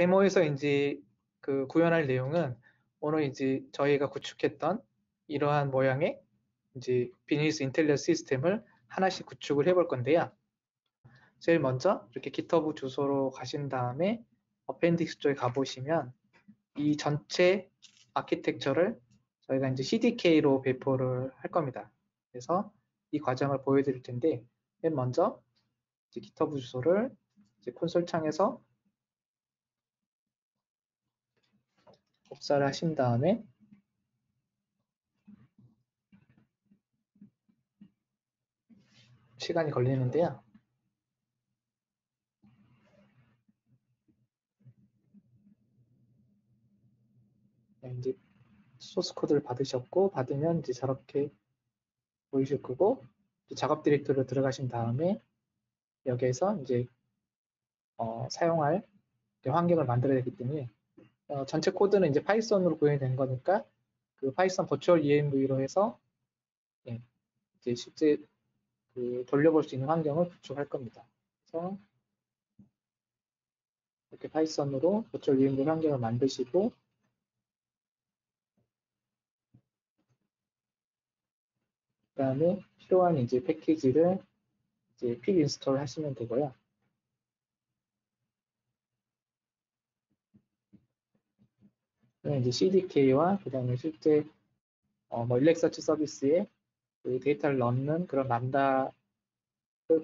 데모에서 이제 그 구현할 내용은 오늘 이제 저희가 구축했던 이러한 모양의 이제 비즈니스 인텔리전스 시스템을 하나씩 구축을 해볼 건데요. 제일 먼저 이렇게 GitHub 주소로 가신 다음에 어펜딕스 쪽에 가보시면 이 전체 아키텍처를 저희가 이제 CDK로 배포를 할 겁니다. 그래서 이 과정을 보여드릴 텐데 맨 먼저 이제 GitHub 주소를 이제 콘솔 창에서 복사를 하신 다음에 시간이 걸리는데요. 이제 소스 코드를 받으셨고 받으면 이제 저렇게 보이실 거고 작업 디렉토리로 들어가신 다음에 여기에서 이제 사용할 환경을 만들어야 되기 때문에 전체 코드는 이제 파이썬으로 구현이 된 거니까 그 파이썬 버추얼 env로 해서 이제 실제 그 돌려볼 수 있는 환경을 구축할 겁니다. 그래서 이렇게 파이썬으로 버추얼 env 환경을 만드시고 그다음에 필요한 이제 패키지를 이제 픽 인스톨 하시면 되고요. 이제 CDK와 그다음에 실제 뭐 일렉서치 서비스에 그 데이터를 넣는 그런 람다를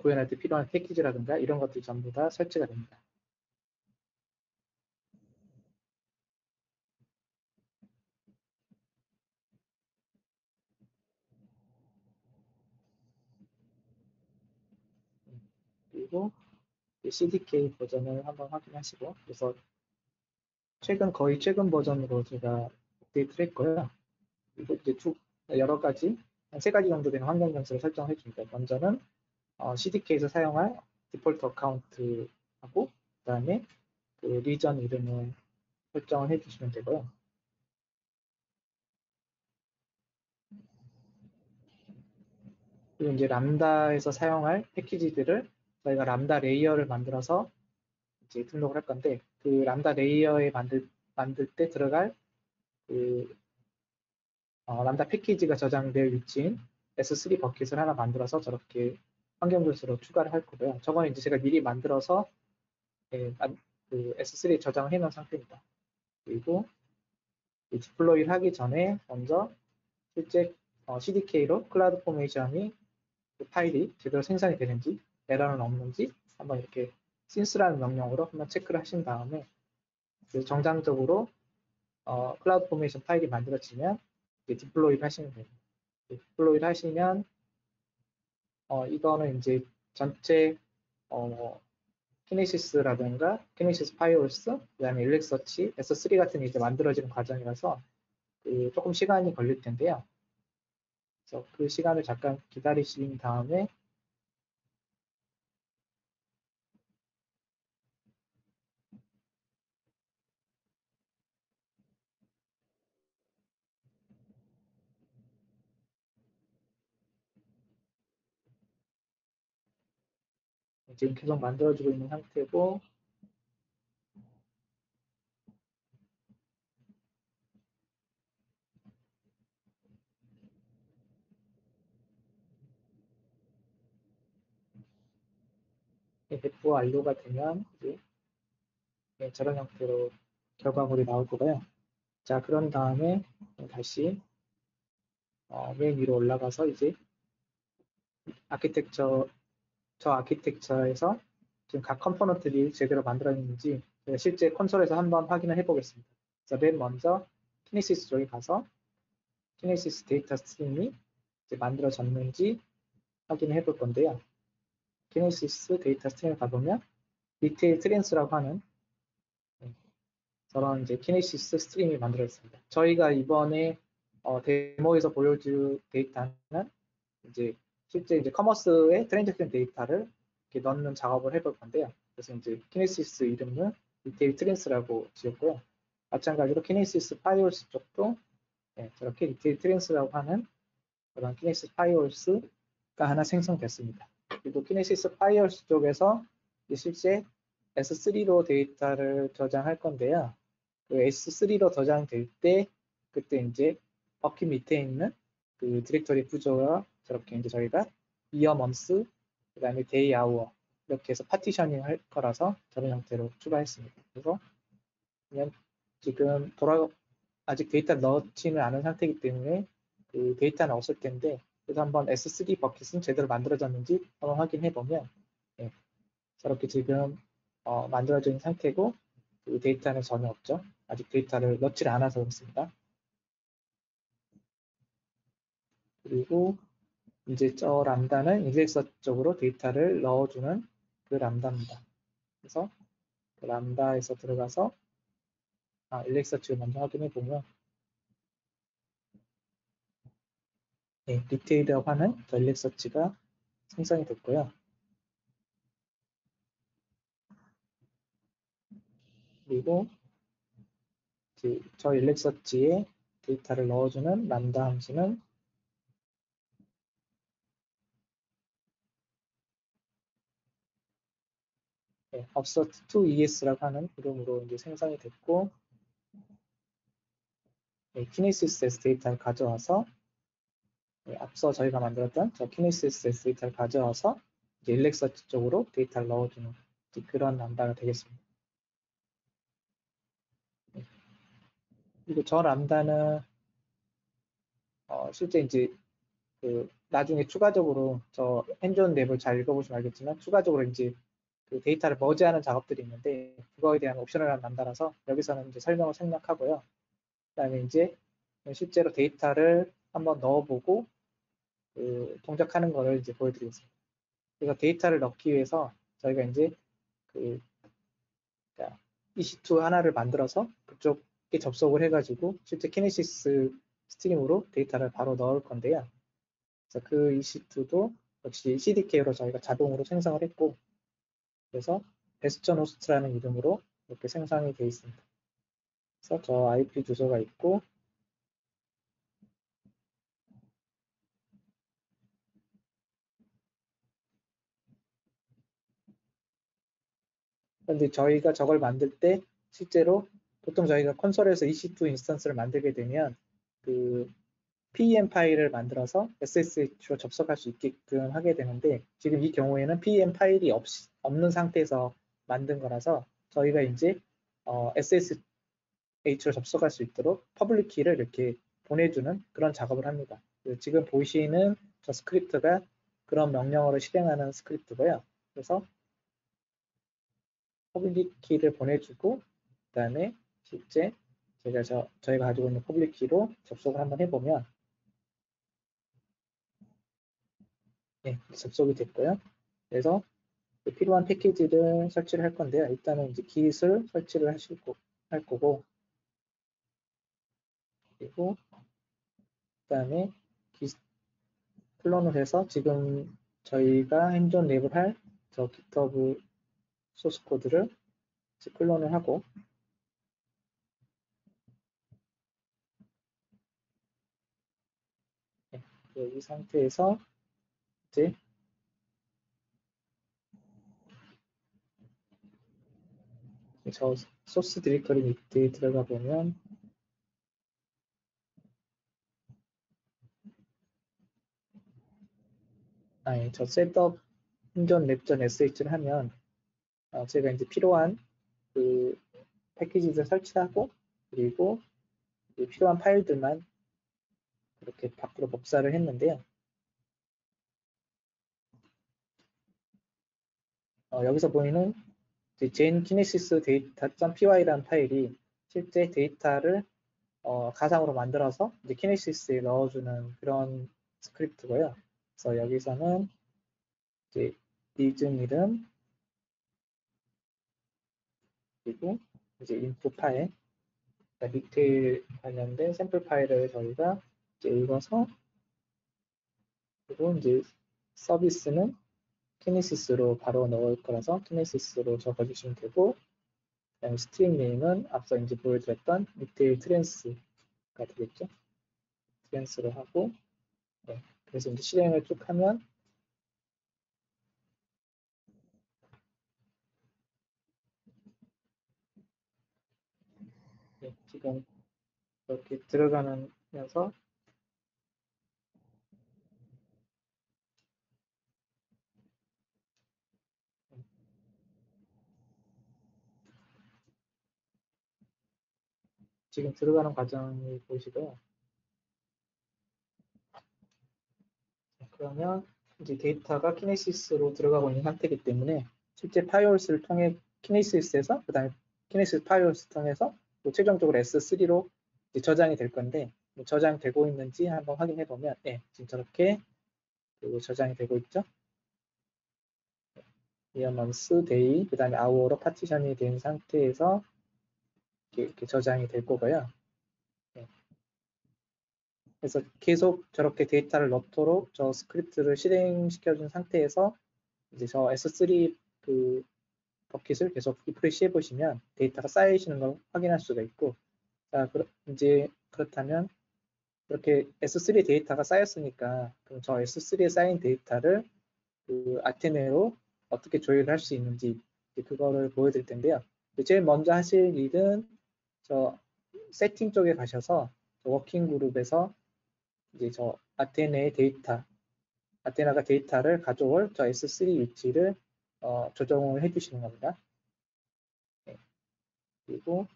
구현할 때 필요한 패키지라든가 이런 것들이 전부 다 설치가 됩니다. 그리고 CDK 버전을 한번 확인하시고 그래서 거의 최근 버전으로 제가 업데이트를 했고요. 그리고 이제 여러 가지 한 3가지 정도 되는 환경 변수를 설정해 줍니다. 먼저는 CDK에서 사용할 디폴트 어카운트하고 그다음에 그 리전 이름을 설정을 해주시면 되고요. 그리고 이제 람다에서 사용할 패키지들을 저희가 람다 레이어를 만들어서 이제 등록을 할 건데 그 람다 레이어에 만들 때 들어갈 그 람다 패키지가 저장될 위치인 S3 버킷을 하나 만들어서 저렇게 환경 변수로 추가를 할 거고요. 저거는 이제 제가 미리 만들어서 그 S3에 저장을 해놓은 상태입니다. 그리고 디플로이를 하기 전에 먼저 실제 CDK로 클라우드 포메이션이 그 파일이 제대로 생산이 되는지 에러는 없는지 한번 이렇게 since라는 명령으로 한번 체크를 하신 다음에 정상적으로 클라우드 포메이션 파일이 만들어지면 디플로이를 하시면 됩니다. 디플로이를 하시면 이거는 이제 전체 키네시스라든가 키네시스 파이올스, 그다음에 일렉서치, S3 같은 게 이제 만들어지는 과정이라서 조금 시간이 걸릴 텐데요. 그래서 그 시간을 잠깐 기다리신 다음에 지금 계속 만들어지고 있는 상태고 배포 완료가 되면 이제 저런 형태로 결과물이 나올 거고요. 자, 그런 다음에 다시 맨 위로 올라가서 이제 저 아키텍처에서 지금 각 컴포넌트들이 제대로 만들어졌는지 실제 콘솔에서 한번 확인을 해보겠습니다. 그래서 맨 먼저 키네시스 쪽에 가서 키네시스 데이터 스트림이 이제 만들어졌는지 확인을 해볼 건데요. 키네시스 데이터 스트림에 가보면 디테일 트랜스라고 하는 저런 이제 키네시스 스트림이 만들어졌습니다. 저희가 이번에 데모에서 보여줄 데이터는 이제 실제 이제 커머스의 트랜잭션 데이터를 이렇게 넣는 작업을 해볼 건데요. 그래서 이제 키네시스 이름은 디테일 트랜스라고 지었고요. 마찬가지로 키네시스 파이올스 쪽도 저렇게 디테일 트랜스라고 하는 그런 키네시스 파이올스가 하나 생성됐습니다. 그리고 키네시스 파이올스 쪽에서 실제 S3로 데이터를 저장할 건데요. 그 S3로 저장될 때 그때 이제 버킷 밑에 있는 그 디렉터리 구조와 저렇게 이제 저희가 year, month, 그다음에 day, hour 이렇게 해서 파티셔닝 할 거라서 저런 형태로 추가했습니다. 그래서 그냥 지금 아직 데이터를 넣지는 않은 상태이기 때문에 그 데이터는 없을 텐데 그래서 한번 S3 버킷은 제대로 만들어졌는지 한번 확인해 보면 예, 저렇게 지금 만들어져 있는 상태고 그 데이터는 전혀 없죠. 아직 데이터를 넣지를 않아서 그렇습니다. 그리고 이제 저 람다는 인덱서 쪽으로 데이터를 넣어주는 그 람다입니다. 그래서 그 람다에서 들어가서 일렉서치를 먼저 확인해 보면 네, 디테일하는 저 일렉서치가 생성이 됐고요. 그리고 저 일렉서치에 데이터를 넣어주는 람다 함수는 네, obsert2es라고 하는 이름으로 이제 생성이 됐고 네, 키네시스 데이터를 가져와서 네, 앞서 저희가 만들었던 저 키네시스 데이터를 가져와서 이제 일렉서치 쪽으로 데이터를 넣어주는 그런 람다가 되겠습니다. 네. 그리고 저 람다는 실제 이제 그 나중에 추가적으로 저 핸즈온 랩을 잘 읽어보시면 알겠지만 추가적으로 이제 그 데이터를 머지하는 작업들이 있는데 그거에 대한 옵셔널한 람다라서 여기서는 이제 설명을 생략하고요. 그다음에 이제 실제로 데이터를 한번 넣어보고 그 동작하는 거를 이제 보여드리겠습니다. 그래서 데이터를 넣기 위해서 저희가 이제 그 EC2 하나를 만들어서 그쪽에 접속을 해가지고 실제 키네시스 스트림으로 데이터를 바로 넣을 건데요. 그래서 그 EC2도 역시 CDK로 저희가 자동으로 생성을 했고 그래서 베스천 호스트라는 이름으로 이렇게 생성이 되어 있습니다. 그래서 저 IP 주소가 있고 그런데 저희가 저걸 만들 때 실제로 보통 저희가 콘솔에서 EC2 인스턴스를 만들게 되면 그 PEM 파일을 만들어서 SSH로 접속할 수 있게끔 하게 되는데 지금 이 경우에는 PEM 파일이 없는 상태에서 만든 거라서 저희가 이제 SSH로 접속할 수 있도록 퍼블릭 키를 이렇게 보내주는 그런 작업을 합니다. 지금 보시는 저 스크립트가 그런 명령어를 실행하는 스크립트고요. 그래서 퍼블릭 키를 보내주고 그다음에 실제 저희가 가지고 있는 퍼블릭 키로 접속을 한번 해보면 네, 접속이 됐고요. 그래서 필요한 패키지를 설치를 할 건데요. 일단은 이제 기술 설치를 할 거고 그리고 그다음에 클론을 해서 지금 저희가 핸즈온 랩을 할 저 GitHub 소스 코드를 클론을 하고 네, 이 상태에서 이제 저 소스 디렉터리 밑에 들어가 보면 저 셋업 핸즈온 랩전 sh를 하면 제가 이제 필요한 그 패키지를 설치하고 그리고 필요한 파일들만 이렇게 밖으로 복사를 했는데요. 여기서 보이는 genkinesis data.py라는 파일이 실제 데이터를 가상으로 만들어서 이제 키네시스에 넣어주는 그런 스크립트고요. 그래서 여기서는 이제 리즘 이름 그리고 이제 인풋 파일, 디테일 관련된 샘플 파일을 저희가 이제 읽어서 그리고 이제 서비스는 키네시스로 바로 넣을 거라서 키네시스로 적어주시면 되고 그다음에 스트링 네임은 앞서 이제 보여드렸던 리테일 트랜스가 되겠죠. 트랜스로 하고 네. 그래서 이제 실행을 쭉 하면 네, 지금 이렇게 들어가면서 지금 들어가는 과정을 보시고요. 그러면 이제 데이터가 키네시스로 들어가고 있는 상태이기 때문에 실제 파이올스를 통해 키네시스에서 그다음에 키네시스 파이올스 통해서 최종적으로 S3로 저장이 될 건데 저장되고 있는지 한번 확인해 보면 네, 지금 저렇게 저장이 되고 있죠. 이어먼스, 데이, 그 다음에 아워로 파티션이 된 상태에서 이렇게 저장이 될 거고요. 네. 그래서 계속 저렇게 데이터를 넣도록 저 스크립트를 실행시켜준 상태에서 이제 저 S3 그 버킷을 계속 리프레시 해보시면 데이터가 쌓이시는 걸 확인할 수가 있고, 자, 이제 그렇다면 이렇게 S3 데이터가 쌓였으니까 그럼 저 S3에 쌓인 데이터를 그 아테네로 어떻게 조율을 할 수 있는지 그거를 보여드릴 텐데요. 제일 먼저 하실 일은 저 세팅 쪽에 가셔서 워킹 그룹에서 이제 저 아테네의 데이터, 아테나가 데이터를 가져올 저 S3 위치를 조정을 해주시는 겁니다. 네. 그리고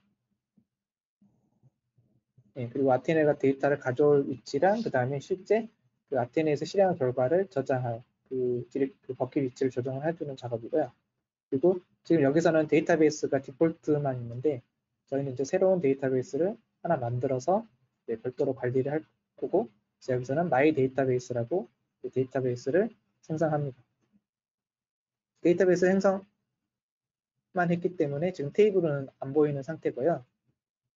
그리고 아테네가 데이터를 가져올 위치랑 그 다음에 실제 그 아테네에서 실행한 결과를 저장할 그 버킷 위치를 조정을 해주는 작업이고요. 그리고 지금 여기서는 데이터베이스가 디폴트만 있는데 저희는 이제 새로운 데이터베이스를 하나 만들어서 별도로 관리를 할 거고 여기서는 마이 데이터베이스라고 데이터베이스를 생성합니다. 데이터베이스 생성만 했기 때문에 지금 테이블은 안 보이는 상태고요.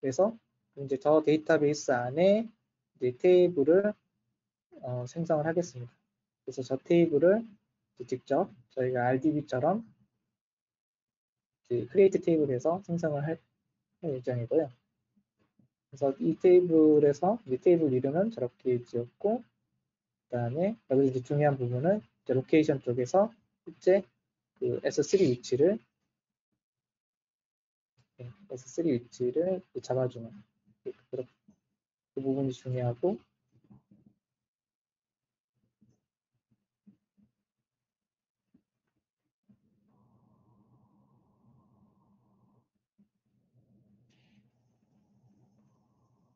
그래서 이제 저 데이터베이스 안에 이제 테이블을 생성을 하겠습니다. 그래서 저 테이블을 직접 저희가 RDB처럼 크리에이트 테이블에서 생성을 할 예정이고요. 그래서 이 테이블에서 이 테이블 이름은 저렇게 지었고, 그 다음에 여기서 이제 중요한 부분은 이제 로케이션 쪽에서 실제 그 S3 위치를 S3 위치를 잡아주는 그 부분이 중요하고,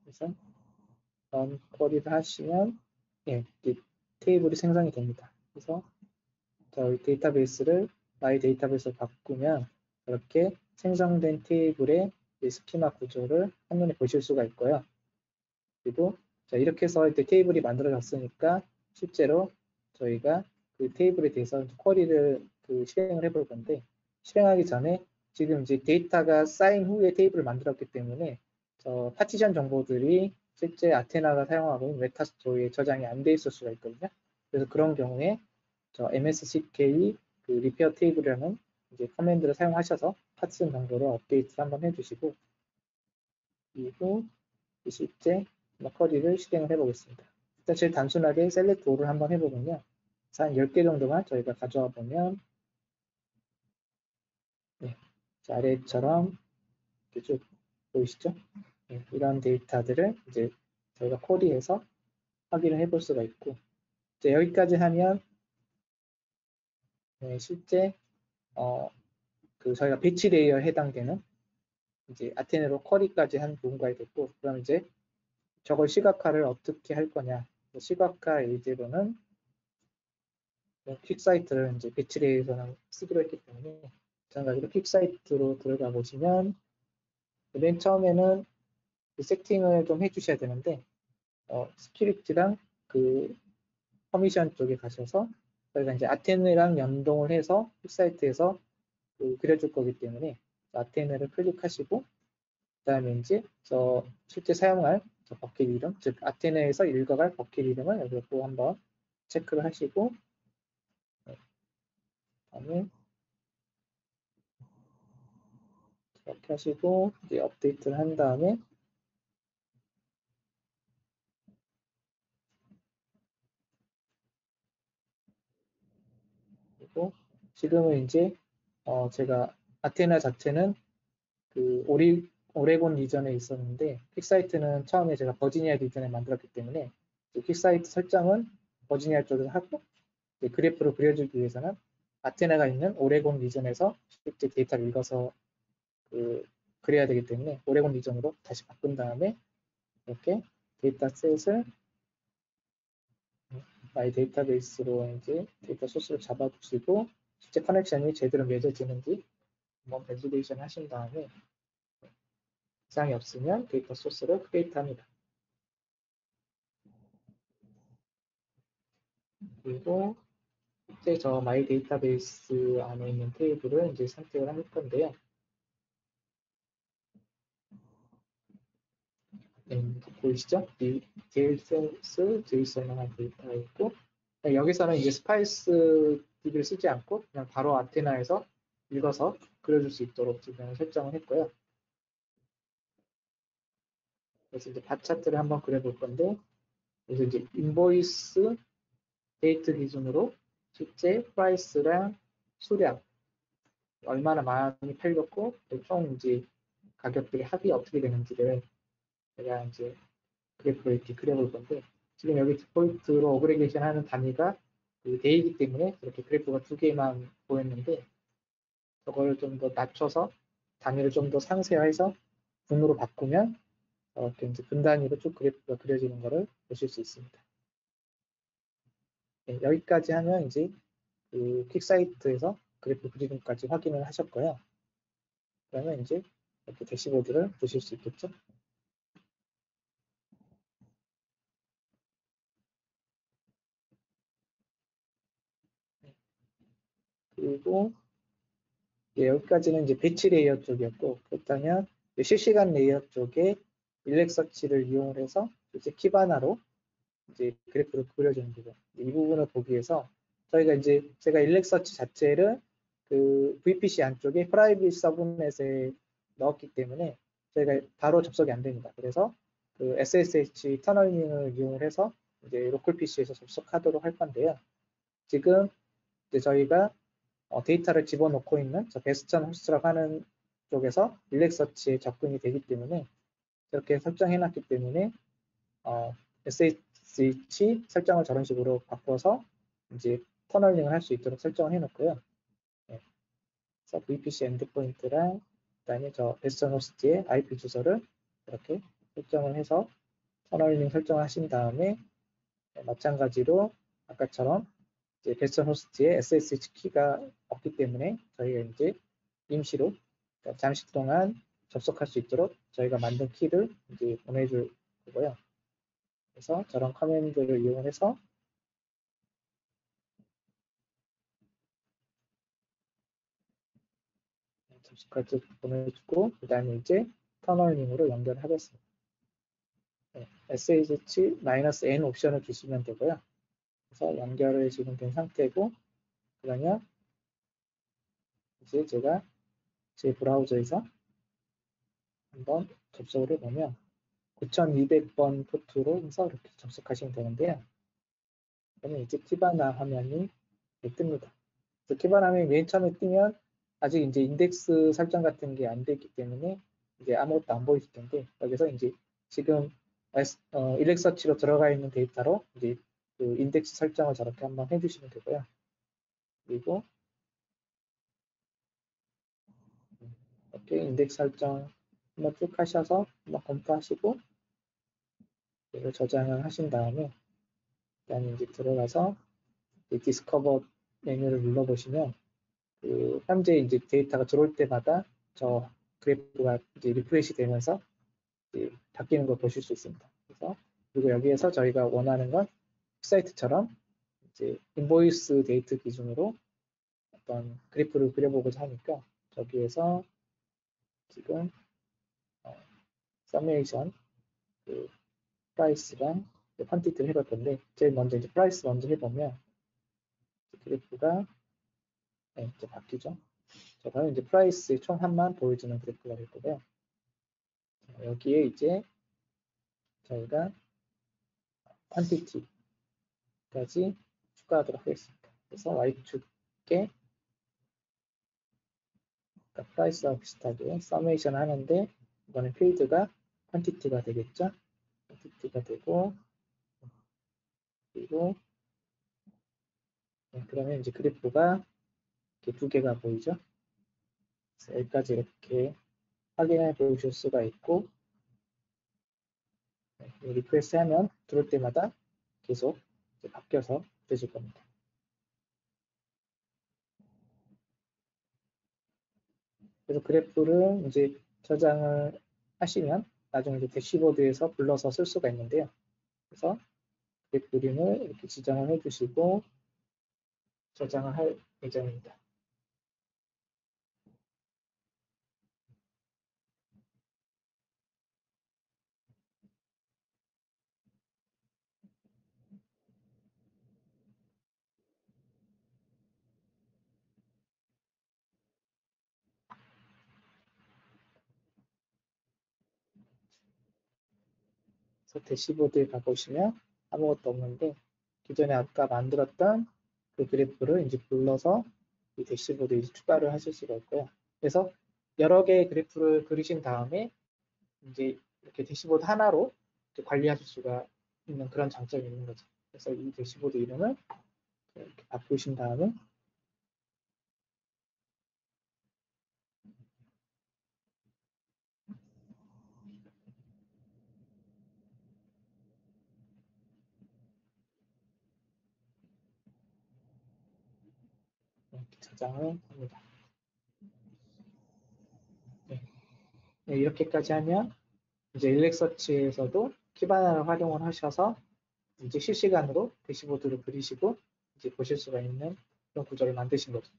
그래서 런 쿼리를 하시면 테이블이 생성이 됩니다. 그래서 저희 데이터베이스를 마이 데이터베이스로 바꾸면 이렇게 생성된 테이블의 스키마 구조를 한눈에 보실 수가 있고요. 그리고 이렇게 해서 이제 테이블이 만들어졌으니까 실제로 저희가 그 테이블에 대해서 쿼리를 실행을 해볼 건데 실행하기 전에 지금 이제 데이터가 쌓인 후에 테이블을 만들었기 때문에 저 파티션 정보들이 실제 아테나가 사용하고 있는 메타스토어에 저장이 안 돼 있을 수가 있거든요. 그래서 그런 경우에 저 MSCK 그 리페어 테이블이라는 이제 커맨드를 사용하셔서 파티션 정보를 업데이트 한번 해주시고 그리고 실제 쿼리를 실행을 해보겠습니다. 일단 제일 단순하게 셀렉트 all를 한번 해보면요. 한 10개 정도만 저희가 가져와 보면 네, 아래처럼 쭉 보이시죠? 네, 이런 데이터들을 이제 저희가 쿼리해서 확인을 해볼 수가 있고 이제 여기까지 하면 실제 저희가 배치 레이어에 해당되는 이제 아테네로 쿼리까지 한 부분까지 됐고 그럼 이제 저걸 시각화를 어떻게 할 거냐 시각화 예제로는 퀵사이트를 이제 배치레이에서는 쓰기로 했기 때문에 마찬가지로 퀵사이트로 들어가 보시면 맨 처음에는 그 세팅을 좀 해주셔야 되는데 스크립트랑 그 퍼미션 쪽에 가셔서 저희가 이제 아테네랑 연동을 해서 퀵사이트에서 그려줄 거기 때문에 아테네를 클릭하시고 그다음에 이제 저 실제 사용할 저 버킷 이름 즉 아테네에서 읽어갈 버킷 이름을 여기 또 한번 체크를 하시고 그다음에 이렇게 하시고 이제 업데이트를 한 다음에 그리고 지금은 이제 제가 아테나 자체는 그 오레곤 리전에 있었는데 퀵사이트는 처음에 제가 버지니아 리전에 만들었기 때문에 퀵사이트 설정은 버지니아 쪽에서 하고 그래프로 그려주기 위해서는 아테네가 있는 오레곤 리전에서 실제 데이터를 읽어서 그래야 되기 때문에 오레곤 리전으로 다시 바꾼 다음에 이렇게 데이터셋을 마이 데이터베이스로 이제 데이터 소스를 잡아주시고 실제 커넥션이 제대로 맺어지는지 한번 밸리데이션 하신 다음에 이상이 없으면 데이터 소스를 크리에이트 합니다. 그리고 이제 저 마이 데이터베이스 안에 있는 테이블을 이제 선택을 할 건데요. 보이시죠? DLSense, JSON만 데이터가 있고 여기서는 이제 스파이스 DB를 쓰지 않고 그냥 바로 아테나에서 읽어서 그려줄 수 있도록 지금 설정을 했고요. 그래서 이제 바 차트를 한번 그려볼 건데 그래서 이제 인보이스 데이트 기준으로 실제 프라이스랑 수량 얼마나 많이 팔렸고 총 이제 가격들이 합이 어떻게 되는지를 제가 이제 그래프로 이렇게 그려볼 건데 지금 여기 디폴트로 어그리게이션 하는 단위가 그 데이이기 때문에 이렇게 그래프가 두 개만 보였는데 저걸 좀 더 낮춰서 단위를 좀 더 상세화해서 분으로 바꾸면 이렇게 이제 분 단위로 쭉 그래프가 그려지는 것을 보실 수 있습니다. 네, 여기까지 하면 이제 그 퀵사이트에서 그래프 그리기까지 확인을 하셨고요. 그러면 이제 이렇게 대시보드를 보실 수 있겠죠. 그리고 여기까지는 이제 배치 레이어 쪽이었고 그렇다면 실시간 레이어 쪽에 일렉서치를 이용해서 이제 키바나로 이제 그래프를 그려주는 부분 이 부분을 보기 위해서 저희가 이제 제가 일렉서치 자체를 그 VPC 안쪽에 프라이빗 서브넷에 넣었기 때문에 저희가 바로 접속이 안 됩니다. 그래서 그 SSH 터널링을 이용해서 이제 로컬 PC에서 접속하도록 할 건데요. 지금 이제 저희가 데이터를 집어넣고 있는 저 베스천 호스트라고 하는 쪽에서 일렉서치에 접근이 되기 때문에 이렇게 설정해놨기 때문에 SSH 설정을 저런 식으로 바꿔서 이제 터널링을 할 수 있도록 설정을 해놓고요. 네. 그래서 VPC 엔드포인트랑 그다음에 저 베스천 호스트의 IP 주소를 이렇게 설정을 해서 터널링 설정을 하신 다음에 마찬가지로 아까처럼 이제 베스천 호스트에 SSH 키가 없기 때문에 저희가 이제 임시로 그러니까 잠시 동안 접속할 수 있도록 저희가 만든 키를 이제 보내줄 거고요. 그래서 저런 커맨드를 이용해서 접속할 때 보내주고 그 다음에 이제 터널링으로 연결하겠습니다. 네, SSH-N 옵션을 주시면 되고요. 그래서 연결을 지금 된 상태고 그러면 이제 제가 제 브라우저에서 한번 접속을 해보면 9200번 포트로 해서 이렇게 접속하시면 되는데요. 그러면 이제 키바나 화면이 뜹니다. 그래서 키바나 화면이 맨 처음에 뜨면 아직 이제 인덱스 설정 같은 게 안 됐기 때문에 이제 아무것도 안 보이실 텐데 여기서 이제 지금 일렉서치로 들어가 있는 데이터로 이제 그 인덱스 설정을 저렇게 한번 해주시면 되고요. 그리고 이렇게 인덱스 설정 한번 쭉 하셔서 한번 검토하시고 이걸 저장을 하신 다음에 그다음에 이제 들어가서 디스커버 메뉴를 눌러보시면 그 현재 이제 데이터가 들어올 때마다 저 그래프가 이제 리프레시 되면서 이제 바뀌는 걸 보실 수 있습니다. 그래서 그리고 여기에서 저희가 원하는 건 사이트처럼 이제 인보이스 데이트 기준으로 어떤 그래프를 그려보고자 하니까 저기에서 지금 서메이션 그 프라이스랑 퀀티티를 해볼 건데 제일 먼저 이제 프라이스 먼저 해보면 그래프가 이제 바뀌죠. 저거는 이제 프라이스의 총 합만 보여주는 그래프가 될 거고요. 여기에 이제 저희가 퀀티티까지 추가하도록 하겠습니다. 그래서 Y축에 그러니까 프라이스와 비슷하게 서메이션 하는데 이거는 필드가 퀀티티가 되겠죠. 퀀티티가 되고, 그리고 네, 그러면 이제 그래프가 이렇게 두 개가 보이죠. 그래서 여기까지 이렇게 확인해 보실 수가 있고, 네, 리프레시 하면 들어올 때마다 계속 바뀌어서 되질 겁니다. 그래서 그래프를 이제 저장을 하시면 나중에 이제 대시보드에서 불러서 쓸 수가 있는데요. 그래서 그래프 이름을 이렇게 지정을 해주시고 저장을 할 예정입니다. 그래서 대시보드에 가보시면 아무것도 없는데 기존에 아까 만들었던 그 그래프를 이제 불러서 이 대시보드에 추가를 하실 수가 있고요. 그래서 여러 개의 그래프를 그리신 다음에 이제 이렇게 대시보드 하나로 관리하실 수가 있는 그런 장점이 있는 거죠. 그래서 이 대시보드 이름을 이렇게 바꾸신 다음에 이렇게 저장을 합니다. 네. 네, 이렇게까지 하면 이제 일렉서치에서도 키바나를 활용을 하셔서 이제 실시간으로 대시보드를 그리시고 이제 보실 수가 있는 그런 구조를 만드신 거죠.